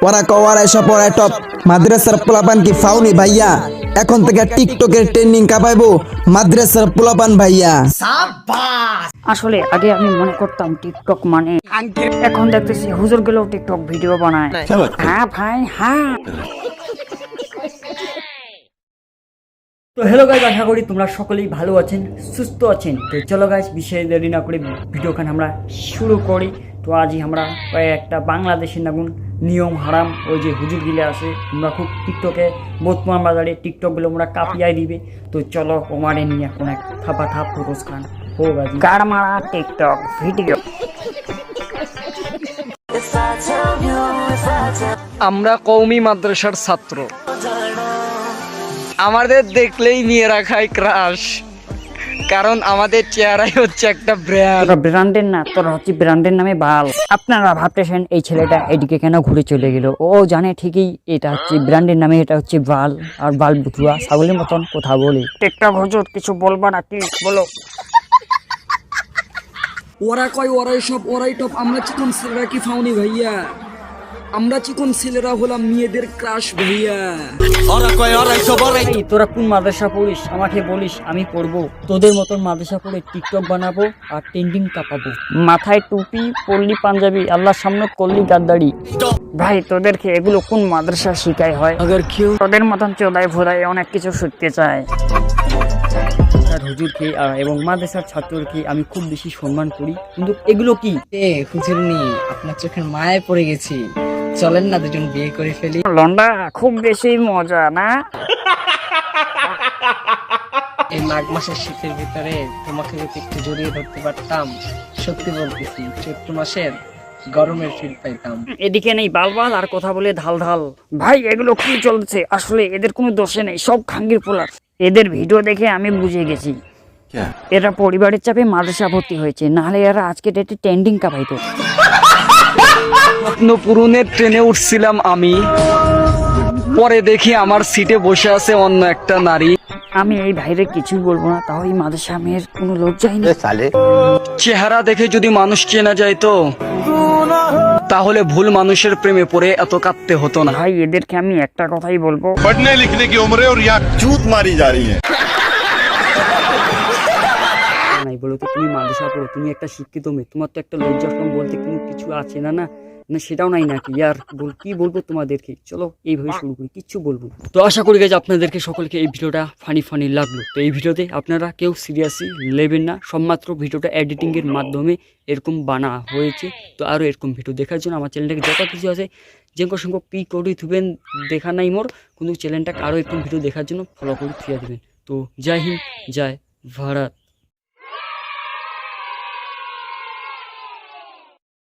ওরা কওয়ার এসব পড়ায় টপ মাদ্রাসার পোলাপান কি ফাউনি ভাইয়া এখন থেকে টিকটকের ট্রেন্ডিং কাপাইবো মাদ্রাসার পোলাপান ভাইয়া। আসলে আগে আমি মনে করতাম টিকটক মানে এখন দেখতেছি হুজুর গুলো টিকটক ভিডিও বানায়। হ্যাঁ ভাই হ্যাঁ। তো হ্যালো গাইস, আশা করি তোমরা সকলেই ভালো আছেন, সুস্থ আছেন। তো চলো গাইস, বিশেষ দেরি না করে ভিডিওখানে আমরা শুরু করি। তো আজই আমরা একটা বাংলাদেশের নাগুন নিয়ম হারাম ওই যে হুজুর গিলে আছে, আমরা খুব টিকটকে বর্তমান বাজারে টিকটকগুলো আমরা কাঁপিয়াই দিবে। তো চলো ওমারে নিয়ে কোন এক থাপা থাপ ফটোস খান ও গাজি গাড় মারা টিকটক ভিডিও। আমরা কওমি মাদ্রাসার ছাত্র, আমাদের দেখলেই মেয়েরা খায় ক্রাশ, কারণ আমাদের চেহারাই হচ্ছে একটা ব্র্যান্ড। তোরা ব্র্যান্ডের না, তোরা হচ্ছে ব্র্যান্ডের নামে বাল। আপনারা ভাবতেছেন এই ছেলেটা এদিকে কেন ঘুরে চলে গেল, ও জানে ঠিকই এটা হচ্ছে ব্র্যান্ডের নামে, এটা হচ্ছে বাল। আর বাল বুথুয়া ছাগলের মতন কথা বলি। টিকটক হুজুর কিছু বলবা নাকি বলো? ওরা কয় ওরাই সব ওরাই টপ, আমরা চিকন ছেলেরা কি ফাউনি ভাইয়া, আমরা চিকন ছেলেরা হলাম মেয়েদের ক্রাশ ভাইয়া। এই তোরা কোন মাদ্রাসা পড়িস আমাকে বলিস, আমি পড়বো তোদের মতন মাদ্রাসা পড়ে টিকটক বানাবো আর ট্রেন্ডিং কাঁপাবো। মাথায় টুপি পরলি পাঞ্জাবি, আল্লাহর সামনে করলি গাদ্দারি। ভাই তোদেরকে এগুলো কোন মাদ্রাসা শিখাই হয়? আবার কেউ তোদের মতন চোদাই ফোদাই অনেক কিছু শিখতে চায়। হুজুরকে এবং মাদ্রাসার ছাত্রকে আমি খুব বেশি সম্মান করি, কিন্তু এগুলো কি? হুজুরনি, আপনার চোখের মায়ায় পড়ে গেছি, চলেন না দুজন বিয়ে করে ফেলি। লন্ডা খুব বেশি মজা না? এই মাঘ মাসের শীতের ভিতরে তোমাকে যদি একটু জড়িয়ে ধরতে পারতাম, সত্যি বলতেছি চৈত্র মাসের গরমের ফিল পাইতাম। এদিকে নেই বালবাল আর কথা বলে ঢাল ঢাল। ভাই এগুলো কি চলছে? আসলে এদের কোনো দোষে নেই, সব খাঙ্গির পোলার। এদের ভিডিও দেখে আমি বুঝে গেছি এরা পরিবারের চাপে মাদ্রাসা ভর্তি হয়েছে, নাহলে এরা আজকে ডেটে ট্রেন্ডিং কাঁপাইতো। স্বপ্ন পূরণের ট্রেনে উঠছিলাম আমি, পরে দেখি আমার সিটে বসে আছে অন্য একটা নারী। আমি এই ভাইরে কিছুই বলবো না, তাও এই মাদ্রাসা মেয়ের কোনো লজ্জাই নেই। চেহারা দেখে যদি মানুষ চেনা যায় তো তাহলে ভুল মানুষের প্রেমে পড়ে এত কাঁদতে হতো না। ভাই এদেরকে আমি একটা কথাই বলবো, पढ़ने लिखने की उम्र है और यहाँ चूत मारी जा रही है। নাই বলো তো তুমি মাদ্রাসা পড়ো, তুমি একটা শিক্ষিত মেয়ে, তোমার তো একটা লজ্জা শরম বলতে কোনো কিছু আছে না? না না সেটাও নাই নাকি? ইয়ার কি বলবো তোমাদেরকে, চলো এইভাবে শুরু করি, কিচ্ছু বলবো। তো আশা করি যে আপনাদেরকে সকলকে এই ভিডিওটা ফানি লাগলো। তো এই ভিডিওতে আপনারা কেউ সিরিয়াসলি নেবেন না, সবমাত্র ভিডিওটা এডিটিং এর মাধ্যমে এরকম বানা হয়েছে। তো আরও এরকম ভিডিও দেখার জন্য আমার চ্যানেলটাকে যত কিছু আছে যেঙ্কর সঙ্গে পি করে থুবেন দেখা নাই মোর, কিন্তু চ্যানেলটাকে আরও এরকম ভিডিও দেখার জন্য ফলো করে থুয়ে দেবেন। তো জয় হিন্দ, জয় ভারত।